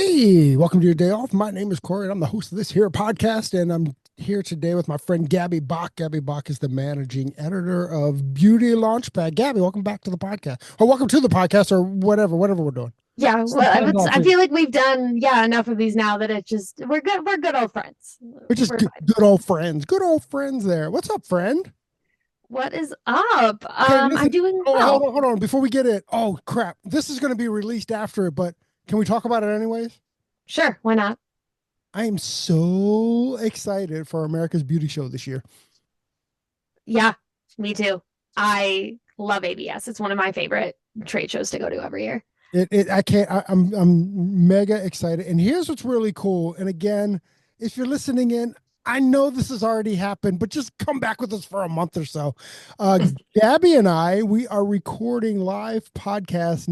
Hey, welcome to your day off. My name is Corey, and I'm the host of this here podcast, and I'm here today with my friend Gabby Bach. Gabby Bach is the managing editor of Beauty Launchpad. Gabby, welcome back to the podcast, or welcome to the podcast, or whatever we're doing. Yeah, well, I feel like we've done enough of these now that it's just we're good old friends. We're just We're good, fine. good old friends there. What's up, friend? What is up? Okay, I'm listen, doing hold well. on, hold on. Before we get it, oh crap, this is going to be released after it, but can we talk about it anyways? Sure, why not? I am so excited for America's Beauty Show this year. Yeah, me too. I love ABS. It's one of my favorite trade shows to go to every year. I can't, I'm mega excited. And here's what's really cool. And again, if you're listening in, I know this has already happened, but just come back with us for a month or so. Gabby and we are recording live podcasts,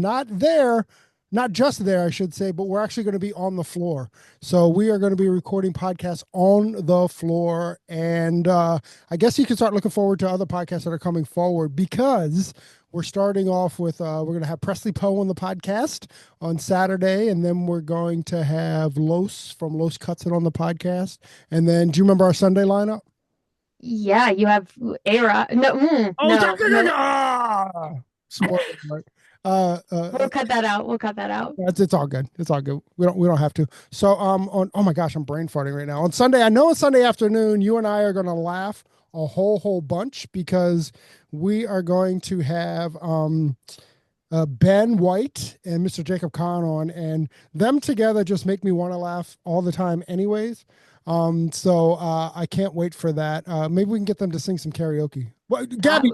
not just there, I should say, but we're actually going to be on the floor. So we are going to be recording podcasts on the floor. And I guess you can start looking forward to other podcasts that are coming forward because we're starting off with, we're going to have Presley Poe on the podcast on Saturday. And then we're going to have Los from Los Cuts It on the podcast. And then do you remember our Sunday lineup? Yeah, you have Era. No, Spoiler alert. we'll cut that out. We'll cut that out. It's all good. It's all good. We don't have to. So on oh my gosh, I'm brain farting right now. On Sunday, I know on Sunday afternoon, you and I are gonna laugh a whole bunch because we are going to have Ben White and Mr. Jacob Kahn on, and them together just make me want to laugh all the time anyways. So I can't wait for that. Maybe we can get them to sing some karaoke. Well, Gabby,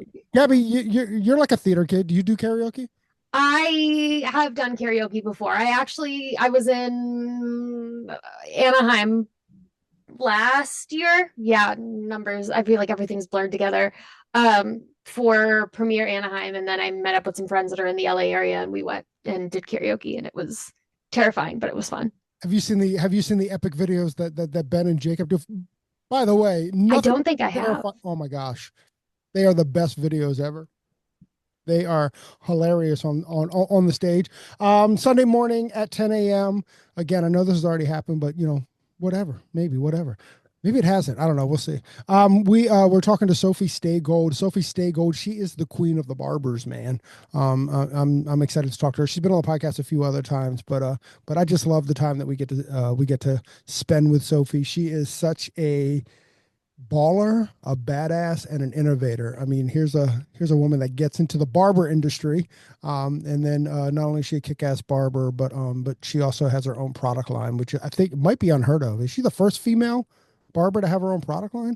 you're like a theater kid. Do you do karaoke? I have done karaoke before. I was in Anaheim last year. Yeah, numbers. I feel like everything's blurred together. For Premiere Anaheim, and then I met up with some friends that are in the LA area, and we went and did karaoke, and it was terrifying, but it was fun. Have you seen the epic videos that Ben and Jacob do? By the way, I nothing don't think I have. Oh my gosh, they are the best videos ever. They are hilarious on the stage. Sunday morning at 10 a.m. Again, I know this has already happened, but whatever, maybe whatever. Maybe it hasn't. I don't know. We'll see. We're talking to Sophie Staygold. Sophie Staygold, she is the queen of the barbers, man. I'm excited to talk to her. She's been on the podcast a few other times, but I just love the time that we get to spend with Sophie. She is such a baller, a badass, and an innovator. I mean, here's a woman that gets into the barber industry, and then not only is she a kick-ass barber, but she also has her own product line, which I think might be unheard of. Is she the first female barber to have her own product line?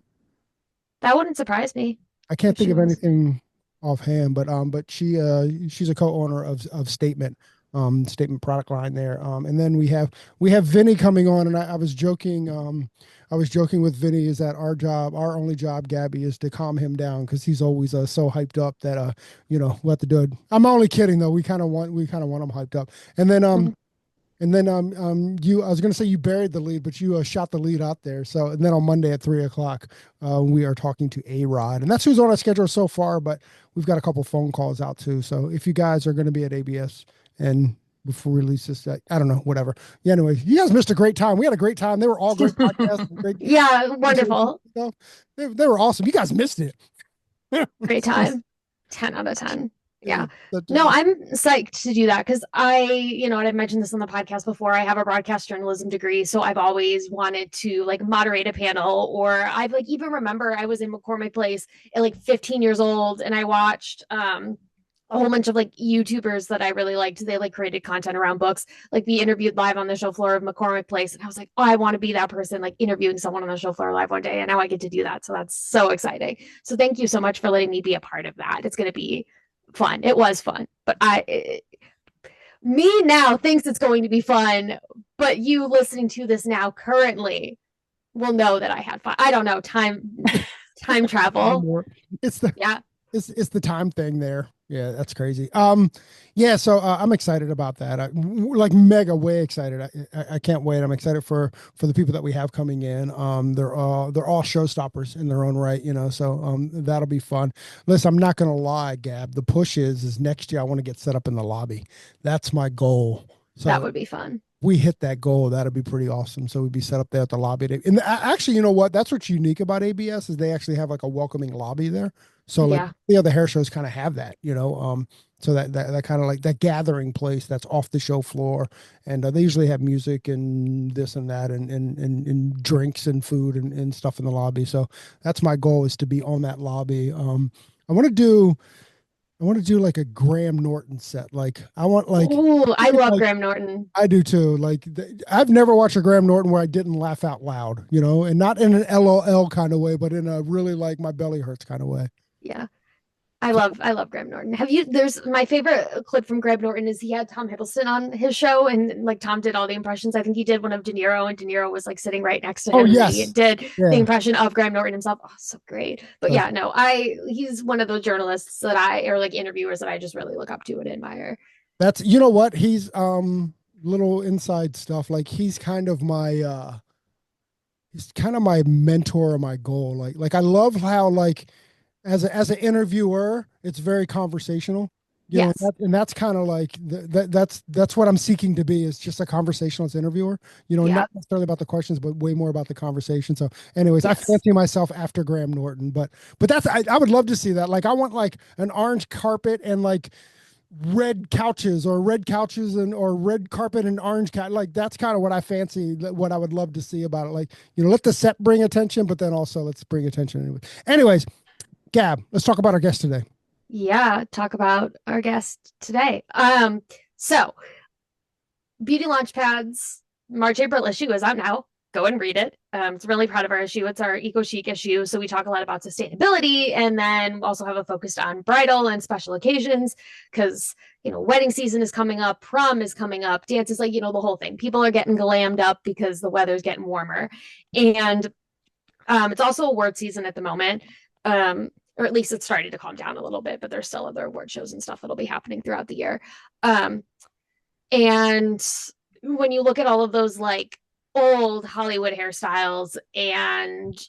That wouldn't surprise me I can't if think she of was. anything offhand, but she's a co-owner of Statement product line there. And then we have Vinny coming on, and I was joking with Vinny is that our only job, Gabby, is to calm him down because he's always so hyped up that we'll have to do it. I'm only kidding though. We kind of want him hyped up. And then Mhm. I was gonna say you buried the lead, but you shot the lead out there. So and then on Monday at 3 o'clock, we are talking to A-Rod, and that's who's on our schedule so far. But we've got a couple phone calls out too. So if you guys are going to be at ABS and before we release this, I don't know, whatever. Yeah, anyway, you guys missed a great time. We had a great time. They were all great podcasts, and great Yeah, conversations wonderful. and stuff. They were awesome. You guys missed it. Great time. 10 out of 10. Yeah. But, No, I'm psyched to do that because and I've mentioned this on the podcast before. I have a broadcast journalism degree, so I've always wanted to like moderate a panel, or I've like even remember I was in McCormick Place at like 15 years old, and I watched a whole bunch of like YouTubers that I really liked. They like created content around books, like be interviewed live on the show floor of McCormick Place. And I was like, oh, I want to be that person, like interviewing someone on the show floor live one day. And now I get to do that. So that's so exciting. So thank you so much for letting me be a part of that. It's going to be fun. It was fun, but me now thinks it's going to be fun, but you listening to this now currently will know that I had fun. I don't know, time travel. it's the Yeah. it's the time thing there. Yeah, that's crazy. Yeah, so I'm excited about that. Like mega way excited. I can't wait. I'm excited for the people that we have coming in. They're all showstoppers in their own right, So that'll be fun. Listen, I'm not gonna lie, Gab. The push is next year I want to get set up in the lobby. That's my goal. That So would be fun. we hit that goal, that'd be pretty awesome. So we'd be set up there at the lobby. And actually, you know what? That's what's unique about ABS is they actually have like a welcoming lobby there. So like Yeah. the other hair shows kind of have that, so that kind of like that gathering place that's off the show floor, and they usually have music and this and that and drinks and food and stuff in the lobby. So that's my goal is to be on that lobby. I want to do I want to do like a Graham Norton set. Like I want Oh, I love like Graham Norton. I do too. Like I've never watched a Graham Norton where I didn't laugh out loud, and not in an LOL kind of way, but in a really like my belly hurts kind of way. Yeah. So, I love Graham Norton. There's my favorite clip from Graham Norton is he had Tom Hiddleston on his show and like Tom did all the impressions. I think he did one of De Niro and De Niro was like sitting right next to oh him and he yes, did the yeah. impression of Graham Norton himself. Oh, so great. But So yeah, no, he's one of those journalists or like interviewers that I just really look up to and admire. that's you know what he's little inside stuff. Like he's kind of my mentor or my goal. Like I love how like as an interviewer, it's very conversational. Yes. And that's kind of like that's what I'm seeking to be is just a conversationalist interviewer. Yeah. Not necessarily about the questions, but way more about the conversation. So, anyways, I Yes. fancy myself after Graham Norton, but I would love to see that. Like, I want like an orange carpet and like red couches and or red carpet and orange cat. Like that's kind of what I fancy. What I would love to see about it. Like, let the set bring attention, but then also let's bring attention anyway. Anyways, Gab, let's talk about our guest today. Yeah, talk about our guest today. So Beauty Launchpad's March April issue is out now. Go and read it. It's really proud of our issue. It's our eco chic issue. So we talk a lot about sustainability and then also have a focus on bridal and special occasions because, wedding season is coming up, prom is coming up, dance is like, the whole thing. People are getting glammed up because the weather's getting warmer. And it's also award season at the moment. Or at least it's starting to calm down a little bit, but there's still other award shows and stuff that'll be happening throughout the year. Um, and when you look at all of those like old Hollywood hairstyles and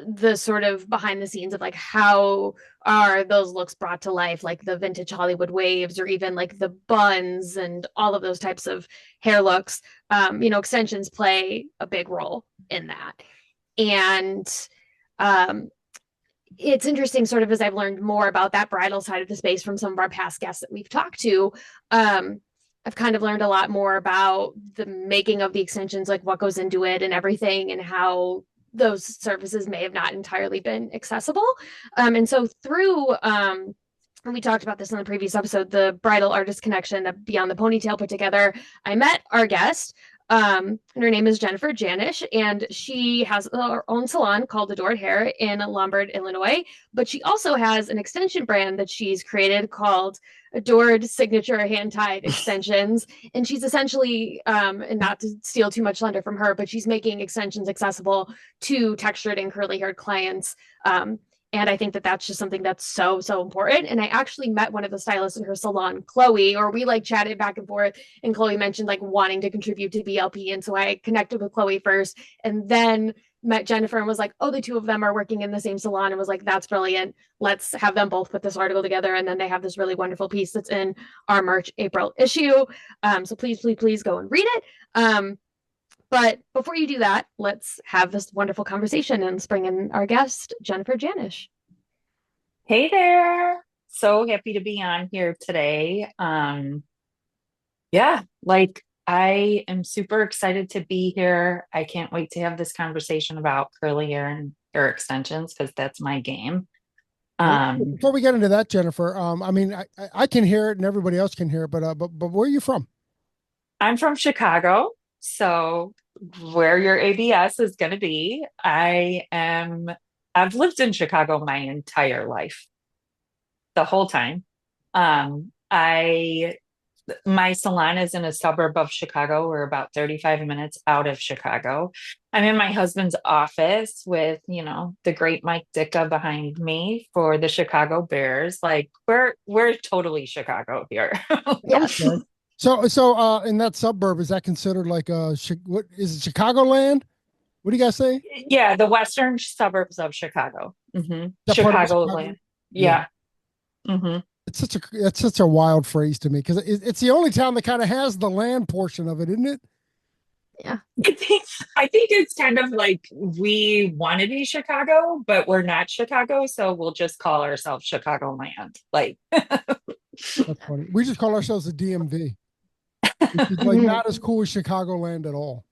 the sort of behind the scenes of like how are those looks brought to life, like the vintage Hollywood waves or even like the buns and all of those types of hair looks, extensions play a big role in that. And it's interesting sort of as I've learned more about that bridal side of the space from some of our past guests that we've talked to. I've kind of learned a lot more about the making of the extensions, like what goes into it and everything, and how those services may have not entirely been accessible. And so through, and we talked about this in the previous episode, the Bridal Artist Connection that Beyond the Ponytail put together, I met our guest. And her name is Jennifer Janisch, and she has her own salon called Adored Hair in Lombard, Illinois. But she also has an extension brand that she's created called Adored Signature Hand Tied Extensions. And she's essentially, and not to steal too much thunder from her, but she's making extensions accessible to textured and curly haired clients. And I think that that's just something that's so, so important. And I actually met one of the stylists in her salon, Chloe, or we like chatted back and forth. And Chloe mentioned like wanting to contribute to BLP. And so I connected with Chloe first and then met Jennifer and was like, oh, the two of them are working in the same salon and was like, that's brilliant. Let's have them both put this article together. And then they have this really wonderful piece that's in our March, April issue. So please, please, please go and read it. But before you do that, let's have this wonderful conversation and bring in our guest, Jennifer Janisch. Hey there. So happy to be on here today. Yeah, like I am super excited to be here. I can't wait to have this conversation about curly hair and hair extensions because that's my game. Well, Um, before we get into that, Jennifer, I mean, I can hear it and everybody else can hear it, but where are you from? I'm from Chicago, so where your ABS is going to be. I've lived in Chicago my entire life, the whole time. I My salon is in a suburb of Chicago. We're about 35 minutes out of Chicago. I'm in my husband's office with, the great Mike Ditka behind me for the Chicago Bears. Like we're totally Chicago here. Yes. Okay. So in that suburb, is that considered like what is it, Chicagoland? What do you guys say? Yeah, the western suburbs of Chicago. That part of Chicago? Chicagoland. Yeah. Yeah. hmm It's such a wild phrase to me because it's the only town that kind of has the land portion of it, isn't it? Yeah. I think it's kind of like we want to be Chicago, but we're not Chicago, so we'll just call ourselves Chicagoland. Like, That's funny. We just call ourselves the DMV, which is like Mhm. not as cool as Chicagoland at all.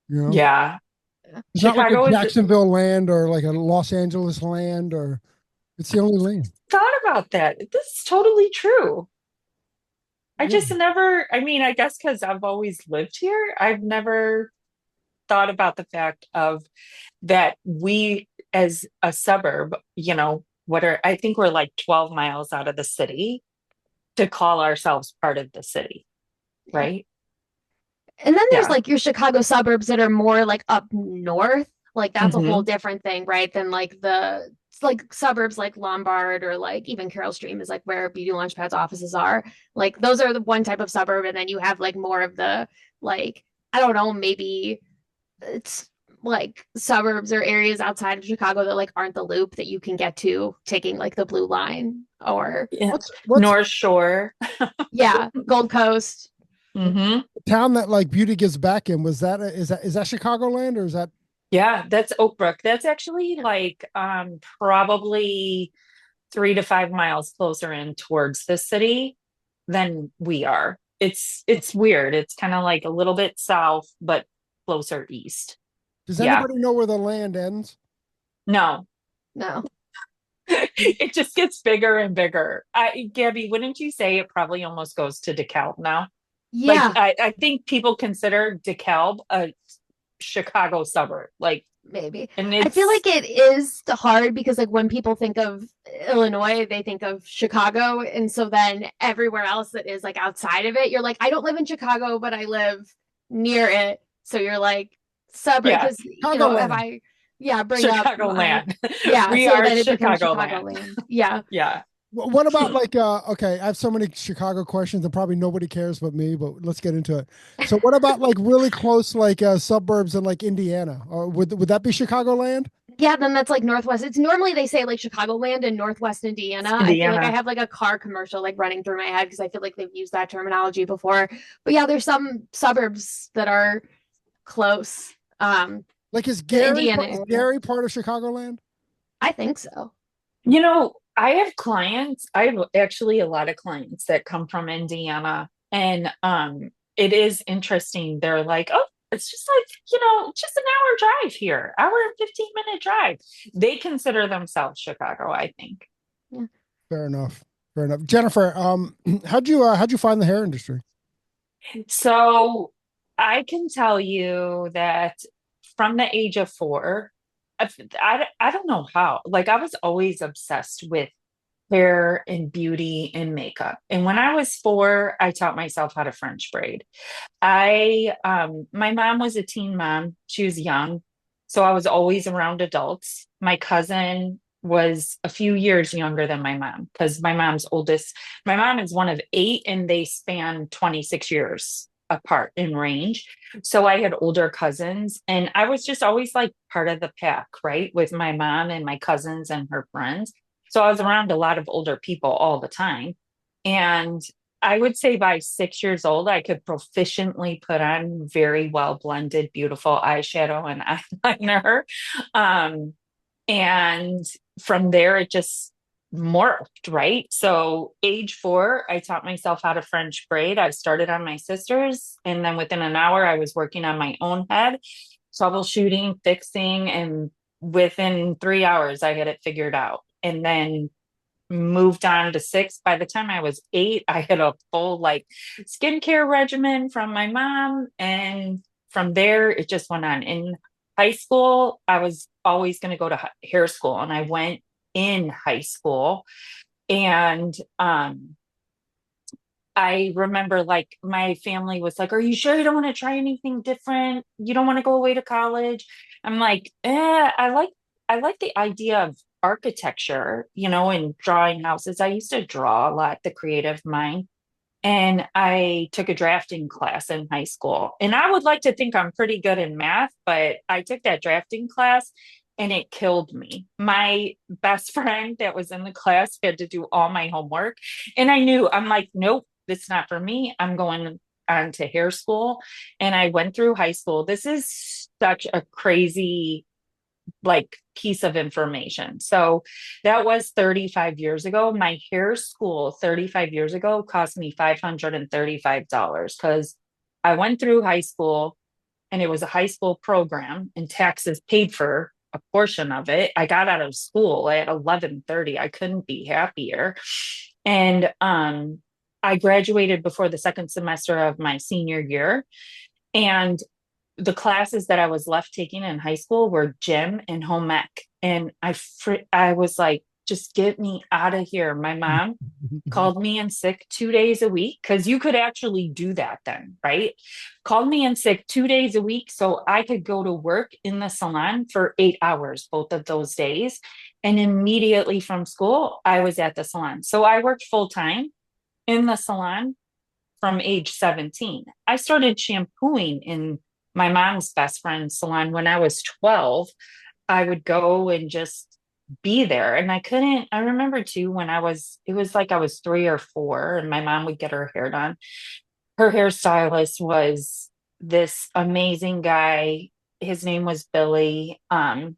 You know, yeah, it's not like a Chicago is Jacksonville land or like a Los Angeles land, or it's the only land. thought about that. This is totally true. I Yeah. just never, I mean, I guess because I've always lived here, I've never thought about the fact of that we as a suburb, I think we're like 12 miles out of the city to call ourselves part of the city, Yeah. right? And then there's Yeah. like your Chicago suburbs that are more like up north. Like that's a whole Hmm. different thing, right? Than like the it's like suburbs like Lombard or like even Carroll Stream is like where Beauty Launchpad's offices are. Like those are the one type of suburb, and then you have like more of the like I don't know, maybe it's like suburbs or areas outside of Chicago that like aren't the loop that you can get to taking like the blue line or Yeah. What's North Shore. yeah, Gold Coast. Hmm. the town that like Beauty gives back in? Was that is that Chicagoland or is that Yeah, that's Oak Brook. That's actually like probably 3 to 5 miles closer in towards the city than we are. It's weird. It's kind of like a little bit south, but closer east. does Yeah. anybody know where the land ends? No, No. it just gets bigger and bigger. Gabby, wouldn't you say it probably almost goes to DeKalb now? Like Yeah, I think people consider DeKalb a Chicago suburb. Like, maybe. and I feel it's like it is hard because like when people think of Illinois, they think of Chicago. And so then everywhere else that is like outside of it, you're like, I don't live in Chicago, but I live near it. So you're like suburb yeah, because if Chicagoland. I bring up my Chicagoland. so We are then it becomes Chicagoland. Chicagoland. Yeah. Yeah. What about like okay, I have so many Chicago questions and probably nobody cares but me, but let's get into it. So what about like really close like suburbs in like Indiana? Or would that be Chicagoland? Yeah, then that's like Northwest. It's normally they say like Chicagoland and Northwest Indiana. I feel like I Indiana. have like a car commercial like running through my head because I feel like they've used that terminology before. But yeah, there's some suburbs that are close Like to Indiana Is area. Gary part of Chicagoland? I think so. I have clients. I have actually a lot of clients that come from Indiana, and it is interesting. They're like, "Oh, it's just like, just an hour drive here, hour and 15-minute drive." They consider themselves Chicago, I think. Yeah. Fair enough. Fair enough. Jennifer, how'd you find the hair industry? So I can tell you that from the age of 4, I don't know how. Like I was always obsessed with hair and beauty and makeup. And when I was 4, I taught myself how to French braid. My mom was a teen mom. She was young. So I was always around adults. My cousin was a few years younger than my mom because my mom is one of 8 and they span 26 years apart in range. So I had older cousins and I was just always like part of the pack, right? With my mom and my cousins and her friends. So I was around a lot of older people all the time. And I would say by 6 years old, I could proficiently put on very well blended, beautiful eyeshadow and eyeliner. Um, and from there, it just morphed, right? So, age 4, I taught myself how to French braid. I started on my sister's, and then within an hour, I was working on my own head, troubleshooting, fixing, and within 3 hours, I had it figured out. And then moved on to 6. By the time I was 8, I had a full like skincare regimen from my mom. And from there, it just went on. In high school, I was always going to go to hair school, and I went in high school. And I remember like my family was like, "Are you sure you don't want to try anything different? You don't want to go away to college?" I'm like, I like the idea of architecture, and drawing houses. I used to draw a lot, the creative mind. And I took a drafting class in high school. And I would like to think I'm pretty good in math, but I took that drafting class and it killed me. My best friend that was in the class had to do all my homework. And I'm like, nope, it's not for me. I'm going onto hair school and I went through high school. This is such a crazy like piece of information. So that was 35 years ago. My hair school 35 years ago cost me $535 because I went through high school and it was a high school program and taxes paid for a portion of it. I got out of school at 11:30. I couldn't be happier. And I graduated before the second semester of my senior year. And the classes that I was left taking in high school were gym and home ec. And I was like, just get me out of here. My mom called me in sick 2 days a week because you could actually do that then, right? Called me in sick 2 days a week so I could go to work in the salon for 8 hours both of those days. And immediately from school, I was at the salon. So I worked full time in the salon from age 17. I started shampooing in my mom's best friend's salon when I was 12. I would go and just be there. And I remember too, it was like I was 3 or 4 and my mom would get her hair done. Her hairstylist was this amazing guy. His name was Billy. And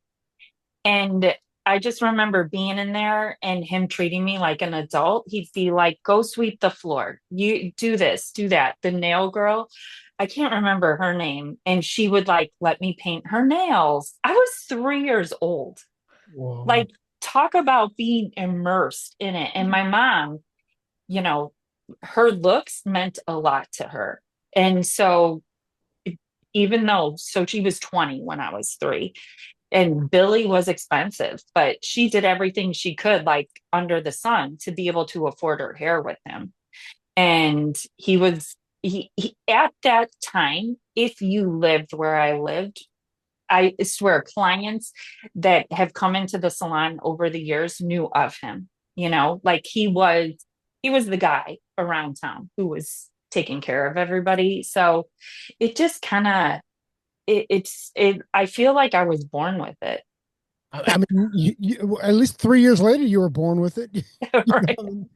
I just remember being in there and him treating me like an adult. He'd be like, go sweep the floor. You do this, do that. The nail girl, I can't remember her name. And she would like let me paint her nails. I was 3 years old. Whoa. Like, talk about being immersed in it. And my mom, you know, her looks meant a lot to her. And so so she was 20 when I was 3 and Billy was expensive, but she did everything she could, like under the sun, to be able to afford her hair with him. And he at that time, if you lived where I lived, I swear clients that have come into the salon over the years knew of him, like he was the guy around town who was taking care of everybody. So it just kind of, I feel like I was born with it. I mean, at least 3 years later, you were born with it. Right. I mean,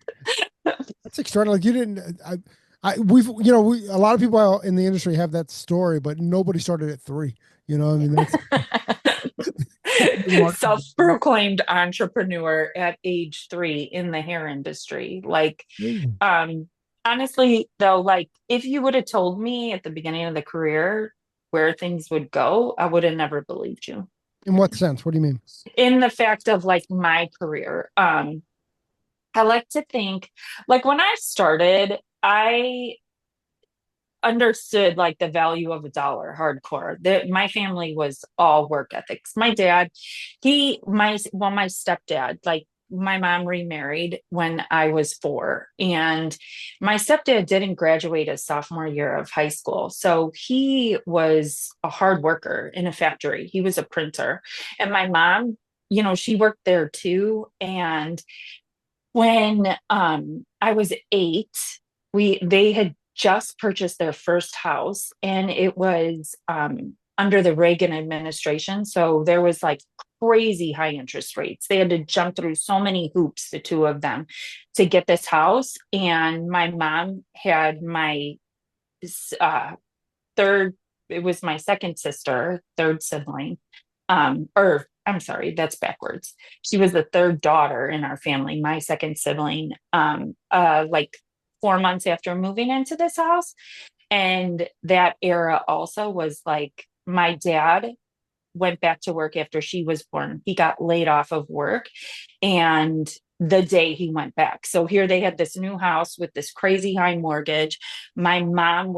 that's extraordinary. Like you didn't. A lot of people in the industry have that story, but nobody started at 3. I mean, that's remarkable. Self-proclaimed entrepreneur at age 3 in the hair industry. Like, honestly, though, like if you would have told me at the beginning of the career where things would go, I would have never believed you. In what sense? What do you mean? In the fact of like my career. I like to think like when I started, I understood like the value of a dollar hardcore. My family was all work ethics. My dad, my stepdad, like my mom remarried when I was 4, and my stepdad didn't graduate his sophomore year of high school. So he was a hard worker in a factory. He was a printer. And my mom, she worked there too. And when I was 8, they had just purchased their first house, and it was under the Reagan administration. So there was like crazy high interest rates. They had to jump through so many hoops, the two of them, to get this house. And my mom had my it was my second sister, third sibling. Or I'm sorry, that's backwards. She was the third daughter in our family, my second sibling, like 4 months after moving into this house. And that era also was like my dad went back to work after she was born. He got laid off of work and the day he went back. So here they had this new house with this crazy high mortgage. My mom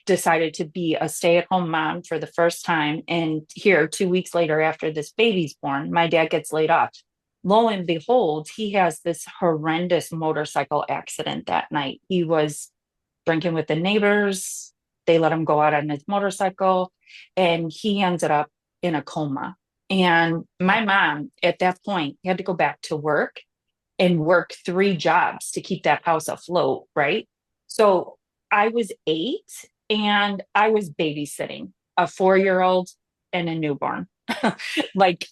decided to be a stay-at-home mom for the first time. And here, 2 weeks later, after this baby's born, my dad gets laid off. Lo and behold, he has this horrendous motorcycle accident that night. He was drinking with the neighbors. They let him go out on his motorcycle, and he ended up in a coma. And my mom, at that point, had to go back to work and work 3 jobs to keep that house afloat, right? So I was 8 and I was babysitting a 4-year-old and a newborn. Like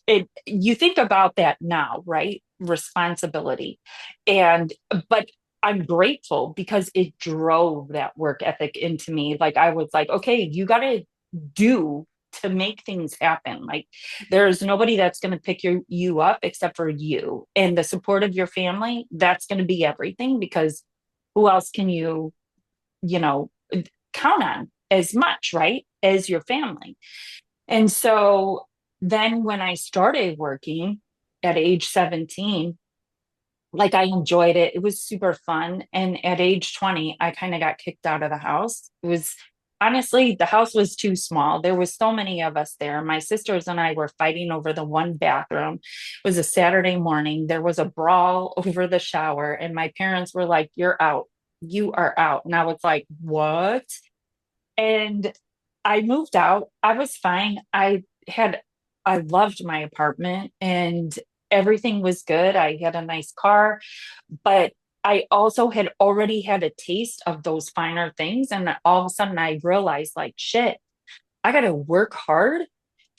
you think about that now, right? Responsibility. But I'm grateful because it drove that work ethic into me. Like I was like, okay, you got to do to make things happen. Like there's nobody that's going to pick you up except for you, and the support of your family. That's going to be everything, because who else can you know, count on as much, right? As your family. And so then when I started working at age 17, like I enjoyed it. It was super fun. And at age 20, I kind of got kicked out of the house. It was honestly, the house was too small. There was so many of us there. My sisters and I were fighting over the one bathroom. It was a Saturday morning. There was a brawl over the shower, and my parents were like, "You're out. You are out." And I was like, "What?" And I moved out. I was fine. I loved my apartment and everything was good. I had a nice car, but I also had already had a taste of those finer things. And all of a sudden I realized, like, shit, I got to work hard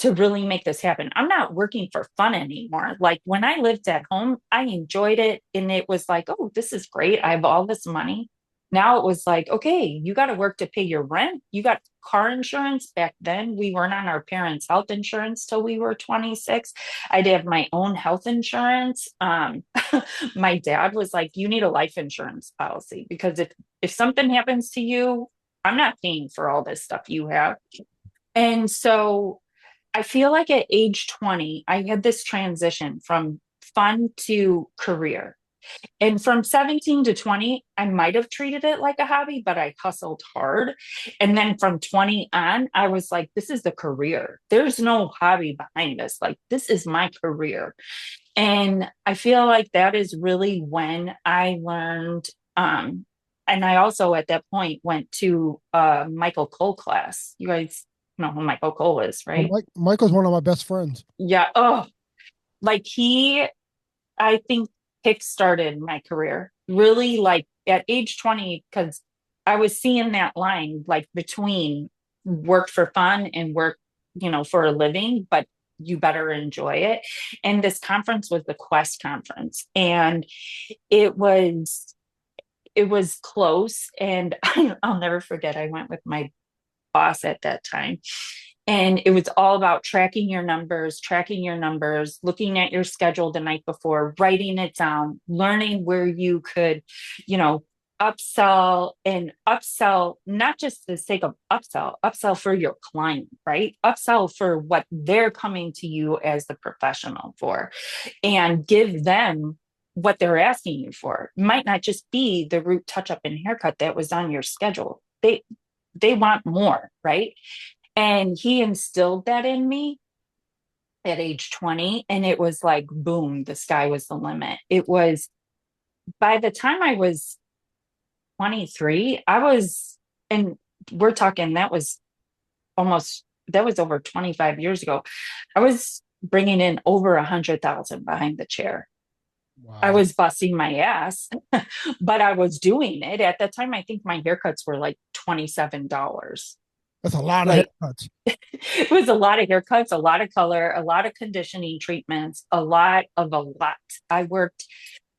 to really make this happen. I'm not working for fun anymore. Like when I lived at home, I enjoyed it. And it was like, oh, this is great. I have all this money. Now it was like, okay, you got to work to pay your rent. You got car insurance. Back then, we weren't on our parents' health insurance till we were 26. I'd have my own health insurance. My dad was like, you need a life insurance policy, because if something happens to you, I'm not paying for all this stuff you have. And so I feel like at age 20, I had this transition from fun to career. And from 17 to 20, I might have treated it like a hobby, but I hustled hard. And then from 20 on, I was like, this is the career. There's no hobby behind this. Like, this is my career. And I feel like that is really when I learned. And I also at that point went to a Michael Cole class. You guys know who Michael Cole is, Well, right? Michael's one of my best friends. Yeah. Oh, like I think kick-started my career really like at age 20, because I was seeing that line like between work for fun and work, for a living, but you better enjoy it. And this conference was the Quest conference, and it was it was close. And I'll never forget, I went with my boss at that time. And it was all about tracking your numbers, looking at your schedule the night before, writing it down, learning where you could, you know, upsell, not just for the sake of upsell for your client, right? Upsell for what they're coming to you as the professional for, and give them what they're asking you for. It might not just be the root touch up and haircut that was on your schedule. They want more, right? And he instilled that in me at age 20. And it was like, boom, the sky was the limit. It was by the time I was 23, and we're talking, that was over 25 years ago. I was bringing in over 100,000 behind the chair. I Wow. was busting my ass, but I was doing it. At that time, I think my haircuts were like $27. That's a lot of Like haircuts. it was a lot of haircuts, a lot of color, a lot of conditioning treatments, a lot. I worked,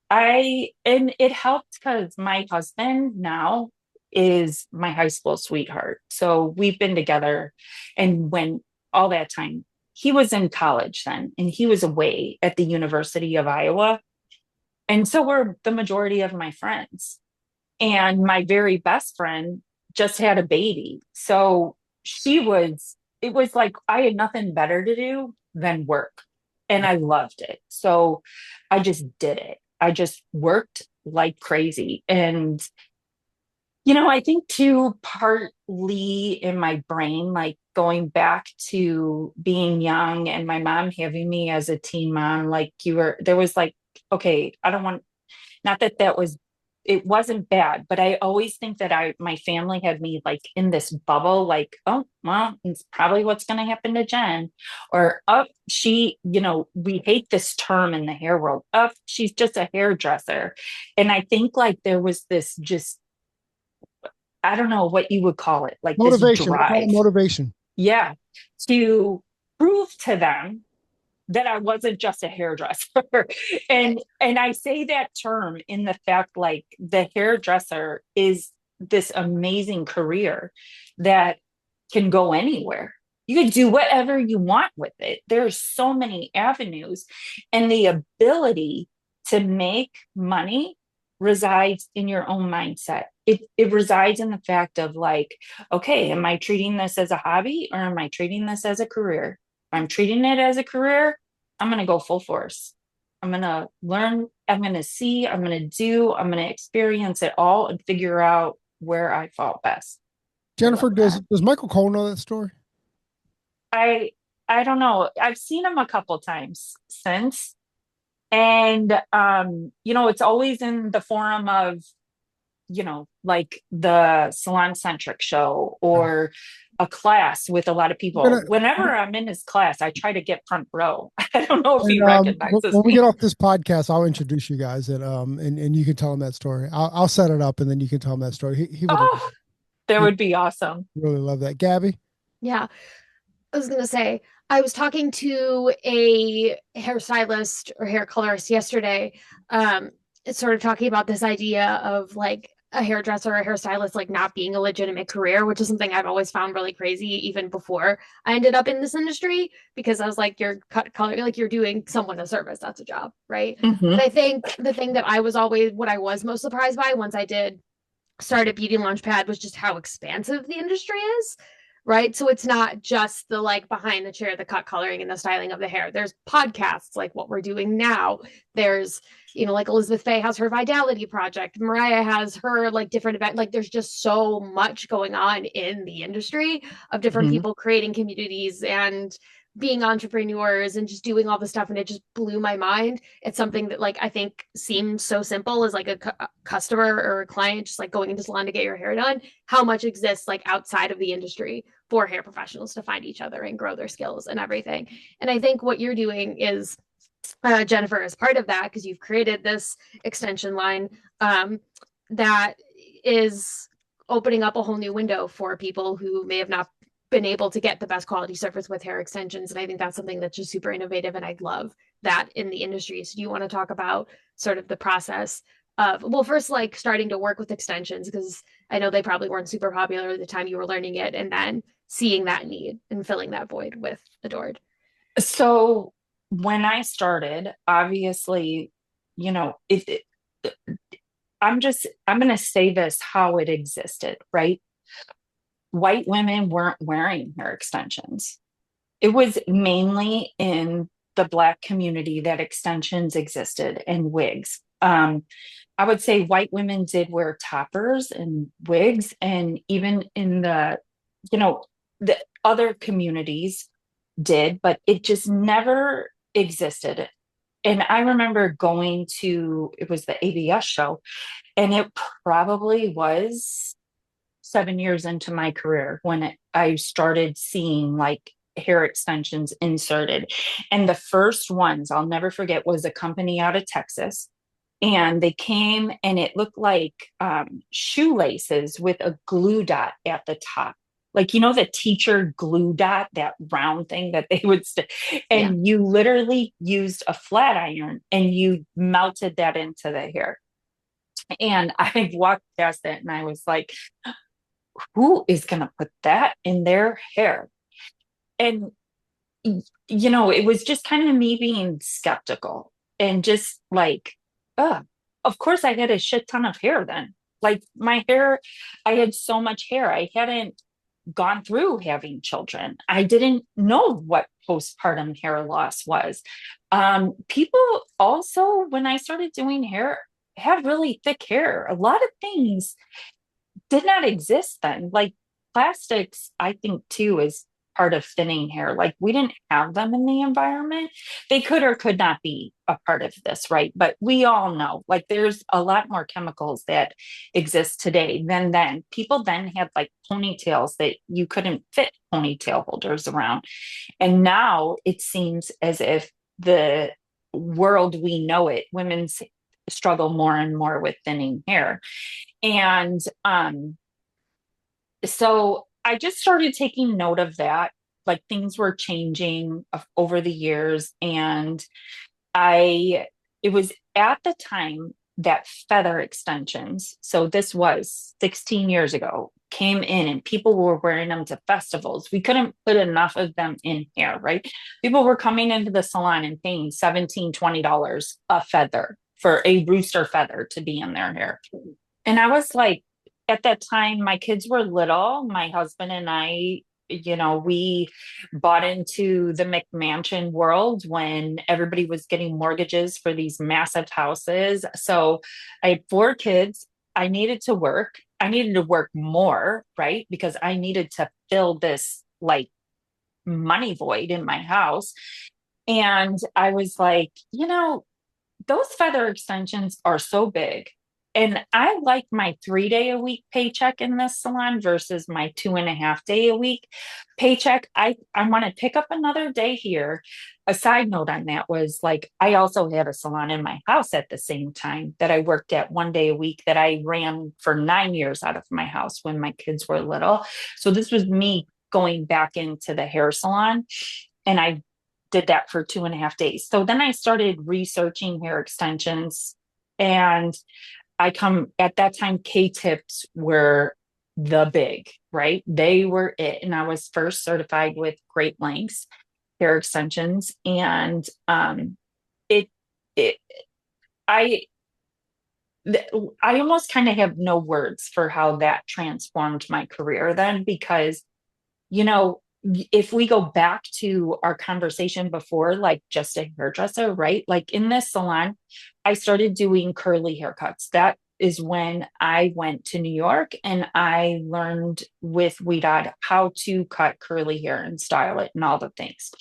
and it helped because my husband now is my high school sweetheart. So we've been together. And when all that time, he was in college then, and he was away at the University of Iowa. And so were the majority of my friends. And my very best friend just had a baby. So it was like I had nothing better to do than work. And I loved it. So I just did it. I just worked like crazy. And, I think too, partly in my brain, like going back to being young and my mom having me as a teen mom, like there was like, okay, I don't want, not that that was, it wasn't bad, but I always think that my family had me like in this bubble, like, oh, well, it's probably what's going to happen to Jen, or oh, we hate this term in the hair world. Oh, she's just a hairdresser. And I think like there was this just, I don't know what you would call it, like this Motivation. We call it drive. motivation. Yeah. To prove to them that I wasn't just a hairdresser. And I say that term in the fact like the hairdresser is this amazing career that can go anywhere. You can do whatever you want with it. There's so many avenues, and the ability to make money resides in your own mindset. It resides in the fact of like, okay, am I treating this as a hobby or am I treating this as a career? If I'm treating it as a career, I'm going to go full force. I'm going to learn, I'm going to see, I'm going to experience it all and figure out where I fall best. Jennifer, does Michael Cole know that story? I I don't know. I've seen him a couple times since. And it's always in the forum of, like the salon centric show or a class with a lot of people. Whenever I'm in his class, I try to get front row. I don't know if he recognizes when we me. get off this podcast, I'll introduce you guys and you can tell him that story. I'll set it up and then you can tell him that story. He would That would be awesome. really love that. Gabby? Yeah. I was going to say, I was talking to a hairstylist or hair colorist yesterday. It's sort of talking about this idea of like a hairdresser or a hairstylist like not being a legitimate career, which is something I've always found really crazy, even before I ended up in this industry, because I was like, you're cut color, like you're doing someone a service. That's a job, right? Mm-hmm. But I think the thing that what I was most surprised by once I did start at Beauty Launchpad was just how expansive the industry is. Right. So it's not just the like behind the chair, the cut coloring and the styling of the hair. There's podcasts like what we're doing now. There's, like Elizabeth Faye has her Vitality Project. Mariah has her like different event. Like there's just so much going on in the industry of different people creating communities and being entrepreneurs and just doing all the stuff. And it just blew my mind. It's something that like I think seems so simple as like a customer or a client just like going into salon to get your hair done, how much exists like outside of the industry for hair professionals to find each other and grow their skills and everything. And I think what you're doing is Jennifer is part of that because you've created this extension line that is opening up a whole new window for people who may have not been able to get the best quality service with hair extensions. And I think that's something that's just super innovative. And I love that in the industry. So do you want to talk about sort of the process of, well, first, like starting to work with extensions, because I know they probably weren't super popular at the time you were learning it, and then seeing that need and filling that void with Adored? So when I started, obviously, I'm going to say this how it existed, right? White women weren't wearing hair extensions. It was mainly in the Black community that extensions existed and wigs. I would say white women did wear toppers and wigs, and even in the other communities did, but it just never existed. And I remember going to, it was the ABS show, and it probably was 7 years into my career when I started seeing like hair extensions inserted. And the first ones I'll never forget was a company out of Texas. And they came and it looked like shoelaces with a glue dot at the top. Like, the teacher glue dot, that round thing that they would stick. And you literally used a flat iron and you melted that into the hair. And I walked past it and I was like, who is going to put that in their hair? And, it was just kind of me being skeptical and just like, of course I had a shit ton of hair then. Like my hair, I had so much hair. I hadn't gone through having children. I didn't know what postpartum hair loss was. People also, when I started doing hair, had really thick hair. A lot of things did not exist then. Like plastics, I think too, is part of thinning hair. Like we didn't have them in the environment. They could or could not be a part of this, right? But we all know like there's a lot more chemicals that exist today than then. People then had like ponytails that you couldn't fit ponytail holders around. And now it seems as if the world we know it, women struggle more and more with thinning hair. And so I just started taking note of that. like things were changing over the years. And it was at the time that feather extensions, so this was 16 years ago, came in and people were wearing them to festivals. We couldn't put enough of them in hair, right? People were coming into the salon and paying $17, $20 a feather for a rooster feather to be in their hair. And I was like, at that time, my kids were little. My husband and I, we bought into the McMansion world when everybody was getting mortgages for these massive houses. So I had 4 kids. I needed to work. I needed to work more, right? Because I needed to fill this like money void in my house. And I was like, those feather extensions are so big. And I like my 3-day a week paycheck in this salon versus my 2.5-day a week paycheck. I want to pick up another day here. A side note on that was like, I also had a salon in my house at the same time that I worked at 1 day a week that I ran for 9 years out of my house when my kids were little. So this was me going back into the hair salon. And I did that for 2.5 days. So then I started researching hair extensions, and at that time, K-tips were the big, right? They were it. And I was first certified with Great Lengths hair extensions. And it, it, I, I almost kind of have no words for how that transformed my career then, because, if we go back to our conversation before, like just a hairdresser, right? Like in this salon, I started doing curly haircuts. That is when I went to New York and I learned with Weedad how to cut curly hair and style it and all the things.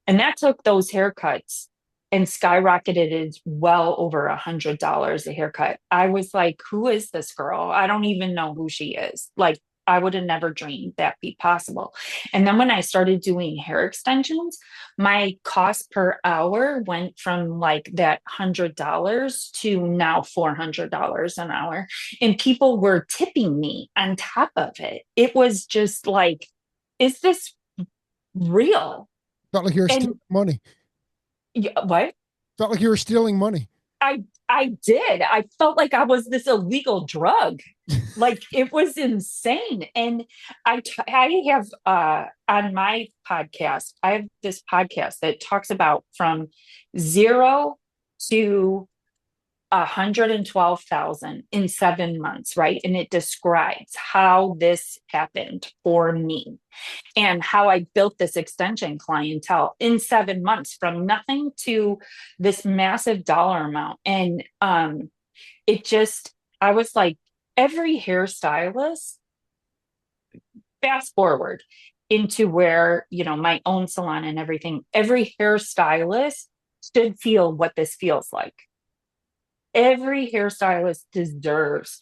And that took those haircuts and skyrocketed it well over $100 a haircut. I was like, who is this girl? I don't even know who she is. Like, I would have never dreamed that be possible. And then when I started doing hair extensions, my cost per hour went from like that $100 to now $400 an hour. And people were tipping me on top of it. It was just like, is this real? Felt like you were stealing money. What? Felt like you were stealing money. I did. I felt like I was this illegal drug. Like it was insane. And I have on my podcast, I have this podcast that talks about from 0 to 112,000 in 7 months, right? And it describes how this happened for me and how I built this extension clientele in 7 months from nothing to this massive dollar amount. And I was like, every hairstylist, fast forward into where, my own salon and everything, every hairstylist should feel what this feels like. Every hairstylist deserves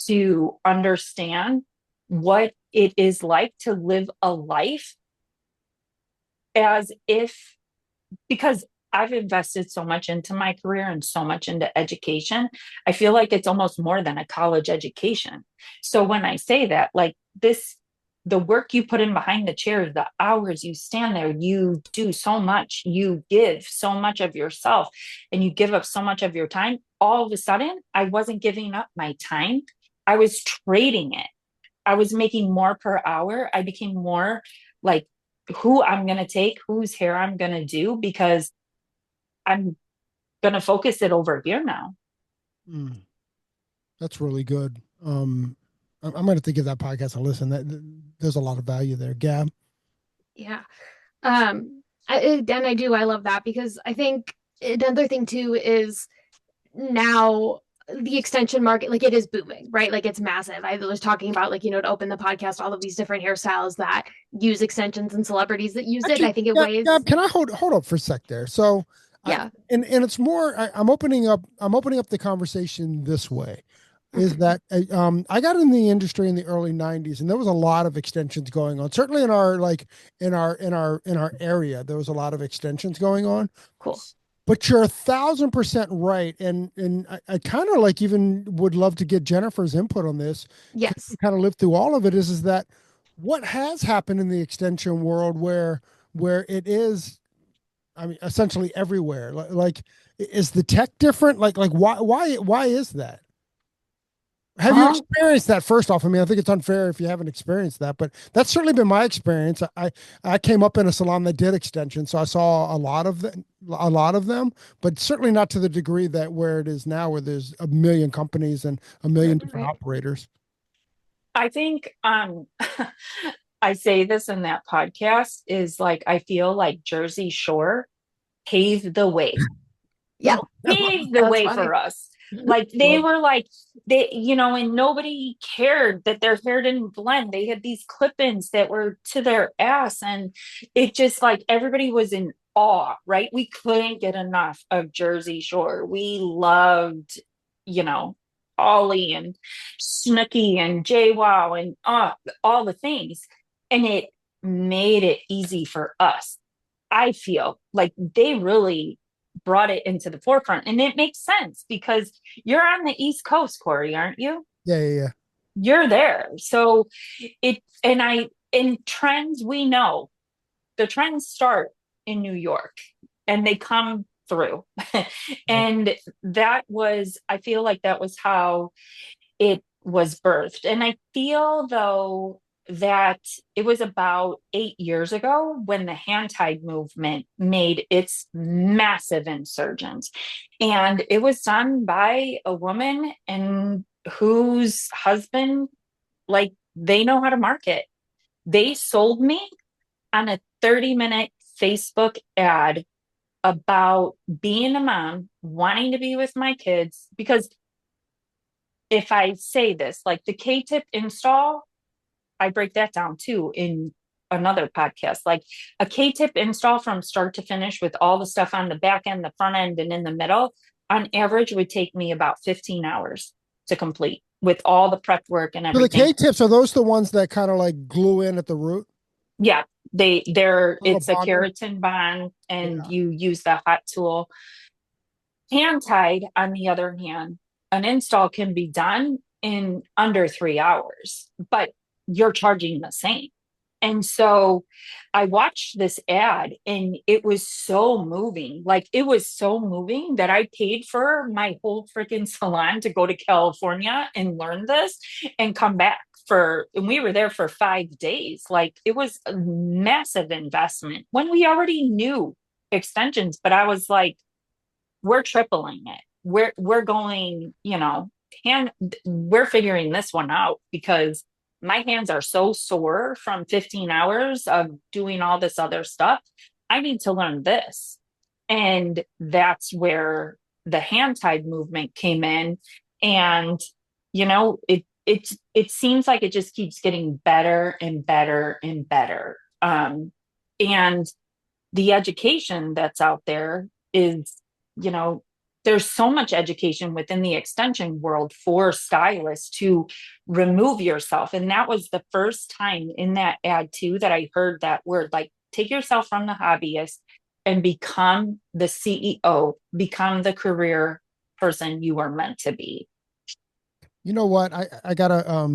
to understand what it is like to live a life because I've invested so much into my career and so much into education. I feel like it's almost more than a college education. So when I say that, like the work you put in behind the chairs, the hours you stand there, you do so much, you give so much of yourself and you give up so much of your time. All of a sudden, I wasn't giving up my time. I was trading it. I was making more per hour. I became more like who I'm going to take, whose hair I'm going to do, because I'm going to focus it over here now. That's really good. I'm going to have to give that podcast a listen. There's a lot of value there. Gab? Yeah. I love that, because I think another thing too is now the extension market, like it is booming, right? Like it's massive. I was talking about like, to open the podcast, all of these different hairstyles that use extensions and celebrities that use it. I think it weighs. Gab, can I hold up for a sec there? So yeah. And it's more, I'm opening up the conversation this way. Is that I got in the industry in the early 90s, and there was a lot of extensions going on. Certainly in our area, there was a lot of extensions going on. Cool. But you're 1,000% right, and I kind of like even would love to get Jennifer's input on this. Yes. Kind of lived through all of it. Is that what has happened in the extension world where it is, I mean, essentially everywhere. Like, is the tech different? Like why is that? Have you Um, experienced that first off? I mean, I think it's unfair if you haven't experienced that, but that's certainly been my experience. I came up in a salon that did extensions, so I saw a lot of them, but certainly not to the degree that where it is now, where there's a million companies and a million different Right. operators. I think I say this in that podcast is like I feel like Jersey Shore paved the way, Yeah, paved the that's way funny. for us. Like they Well, were like they, and nobody cared that their hair didn't blend. They had these clip-ins that were to their ass, and it just like everybody was in awe, right? We couldn't get enough of Jersey Shore. We loved, you know, Ollie and Snooki and JWoww and all the things. And it made it easy for us. I feel like they really brought it into the forefront. And it makes sense because you're on the East Coast, Corey, aren't you? yeah. You're there. So in trends, we know the trends start in New York and they come through. Right. And I feel like that was how it was birthed. And I feel though that it was about 8 years ago when the hand tied movement made its massive insurgence. And it was done by a woman and whose husband, like, they know how to market. They sold me on a 30-minute Facebook ad about being a mom, wanting to be with my kids, because if I say this, like the K-tip install, I break that down too in another podcast. Like a K-tip install from start to finish with all the stuff on the back end, the front end, and in the middle, on average would take me about 15 hours to complete with all the prep work and So the everything. K tips, are those the ones that kind of like glue in at the root? Yeah, Little it's a bonder? keratin bond and Yeah. you use the hot tool. Hand tied, on the other hand, an install can be done in under 3 hours, but you're charging the same. And so I watched this ad and it was so moving. Like it was so moving that I paid for my whole freaking salon to go to California and learn this and come back and we were there for 5 days. Like it was a massive investment when we already knew extensions, but I was like, we're tripling it. We're going, hand we're figuring this one out because my hands are so sore from 15 hours of doing all this other stuff. I need to learn this. And that's where the hand tied movement came in. And, it seems like it just keeps getting better and better and better. And the education that's out there is, you know, there's so much education within the extension world for stylists to remove yourself. And that was the first time in that ad too that I heard that word, like take yourself from the hobbyist and become the CEO, become the career person you are meant to be. You know what? I gotta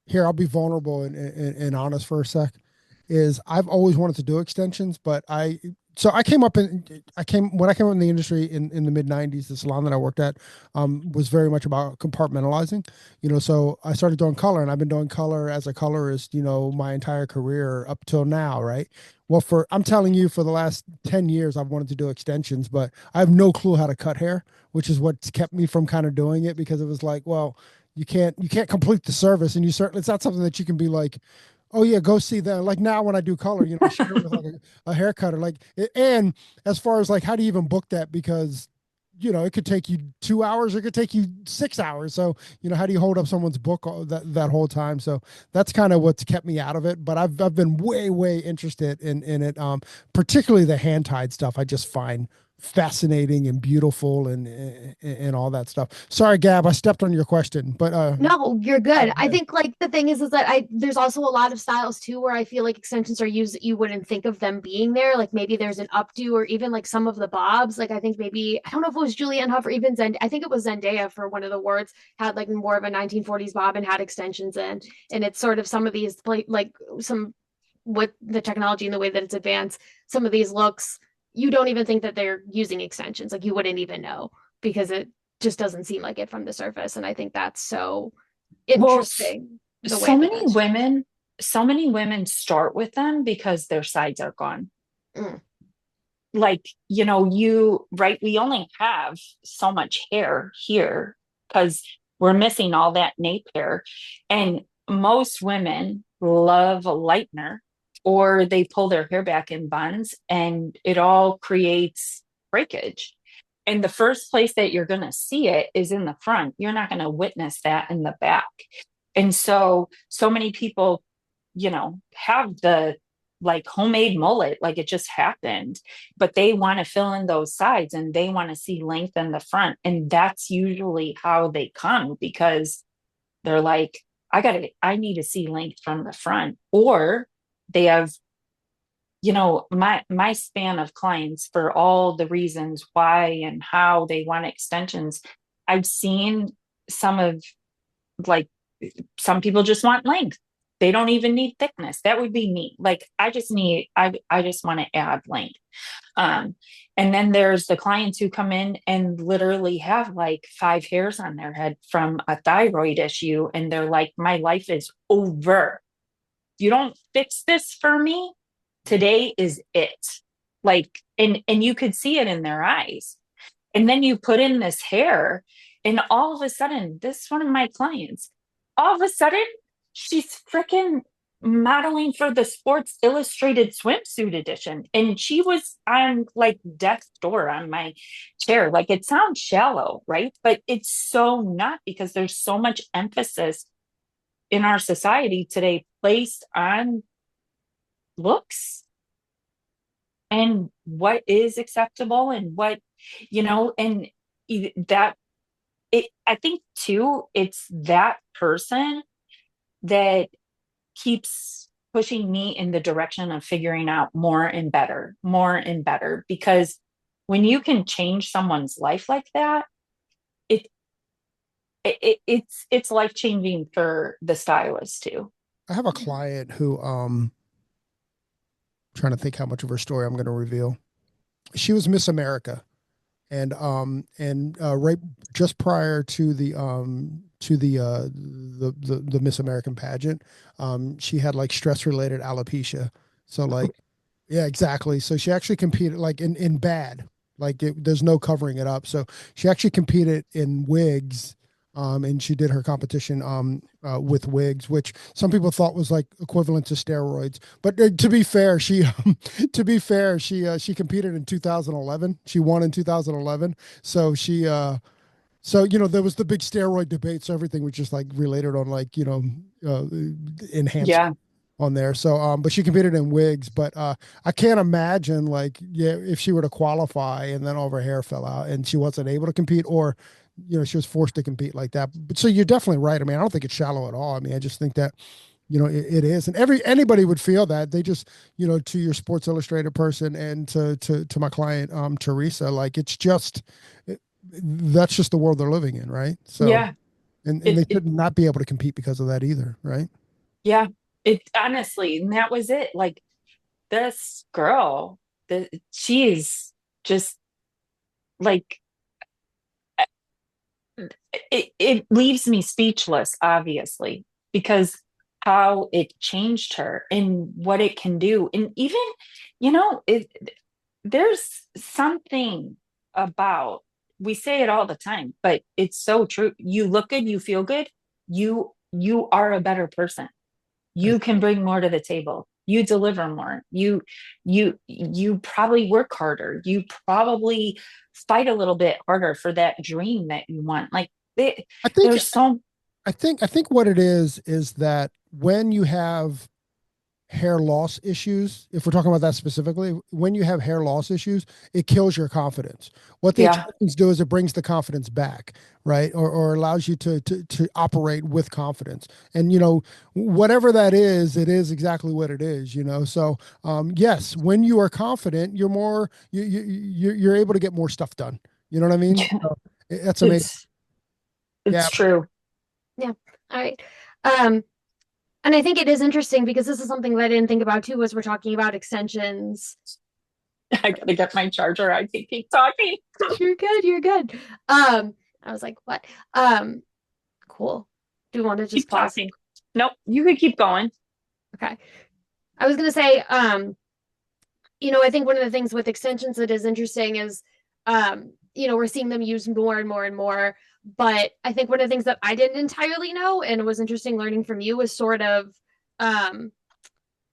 here I'll be vulnerable and honest for a sec. Is I've always wanted to do extensions, but I came up in I came when I came up in the industry in the mid '90s. The salon that I worked at was very much about compartmentalizing. So I started doing color, and I've been doing color as a colorist, my entire career up till now, right? Well, I'm telling you, for the last 10 years, I've wanted to do extensions, but I have no clue how to cut hair, which is what's kept me from kind of doing it, because it was like, well, you can't complete the service, and you certainly, it's not something that you can be like, oh yeah, go see them. Like now when I do color, I share it with like a hair cutter. And as far as like how do you even book that? Because it could take you 2 hours, or it could take you 6 hours. So how do you hold up someone's book that whole time? So that's kind of what's kept me out of it. But I've been way interested in it. Particularly the hand tied stuff. I just find fascinating and beautiful and all that stuff. Sorry, Gab, I stepped on your question, but No, you're good. go I ahead. think like the thing is that there's also a lot of styles too where I feel like extensions are used that you wouldn't think of them being there. Like maybe there's an updo or even like some of the bobs. Like I think maybe I don't know if it was Julianne Hough or even I think it was Zendaya for one of the awards had like more of a 1940s bob and had extensions in. And it's sort of some of these like some with the technology and the way that it's advanced, some of these looks you don't even think that they're using extensions. Like you wouldn't even know because it just doesn't seem like it from the surface. And I think that's so Well, interesting the way so that many that's women, so many women start with them because their sides are gone. mm, Like, right, we only have so much hair here because we're missing all that nape hair. And most women love a lightener or they pull their hair back in buns and it all creates breakage. And the first place that you're going to see it is in the front. You're not going to witness that in the back. And so many people, have the like homemade mullet, like it just happened, but they want to fill in those sides and they want to see length in the front. And that's usually how they come because they're like, I need to see length from the front. Or they have, my span of clients for all the reasons why and how they want extensions. I've seen some of like some people just want length. They don't even need thickness. That would be me. Like I just want to add length. Um, and then there's the clients who come in and literally have like 5 hairs on their head from a thyroid issue. And they're like, my life is over. You don't fix this for me. Today is it. Like, and you could see it in their eyes. And then you put in this hair, and all of a sudden, this one of my clients, all of a sudden, she's freaking modeling for the Sports Illustrated swimsuit edition. And she was on like death's door on my chair. Like it sounds shallow, right? But it's so not because there's so much emphasis in our society today placed on looks and what is acceptable and what, and that I think too, it's that person that keeps pushing me in the direction of figuring out more and better. Because when you can change someone's life like that, it, it's life changing for the stylist too. I have a client who trying to think how much of her story I'm going to reveal. She was Miss America, and right just prior to the Miss American pageant, she had like stress related alopecia. So like, yeah, exactly. So she actually competed like in bad, like there's no covering it up. So she actually competed in wigs. And she did her competition with wigs, which some people thought was like equivalent to steroids. But to be fair, she competed in 2011. She won in 2011. So so there was the big steroid debate. So everything was just like related on like enhanced Yeah. on there. So but she competed in wigs. But I can't imagine like if she were to qualify and then all of her hair fell out and she wasn't able to compete, or she was forced to compete like that. But so you're definitely right. I mean, I don't think it's shallow at all. I mean, I just think that it is, and anybody would feel that. They just to your Sports Illustrated person and to my client Teresa, like it's just that's just the world they're living in, right? So Yeah. and It, they it, should not be able to compete because of that either, right? yeah. It honestly, and that was it. Like this girl, she is just like, it leaves me speechless, obviously, because how it changed her and what it can do. And even, it there's something about, we say it all the time, but it's so true. You look good, you feel good, you are a better person. I, You can bring more to the table. You deliver more. You probably work harder. You probably fight a little bit harder for that dream that you want. Like I think there's so I think what it is that when you have hair loss issues, if we're talking about that specifically, when you have hair loss issues, it kills your confidence. What the Yeah. extensions do is it brings the confidence back, right? Or allows you to operate with confidence. And whatever that is, it is exactly what it is. So yes, when you are confident, you're more you're able to get more stuff done. You know what I mean? So, that's amazing. It's Yeah. it's true. Yeah. All right. Um, and I think it is interesting because this is something that I didn't think about too, was we're talking about extensions. I gotta get my charger. I can keep talking. You're good, you're good. I was like, what? Cool. Do you want to just Keep pause? talking. Nope, you can keep going. Okay. I was gonna say, I think one of the things with extensions that is interesting is, we're seeing them used more and more and more. But I think one of the things that I didn't entirely know, and it was interesting learning from you, was sort of um,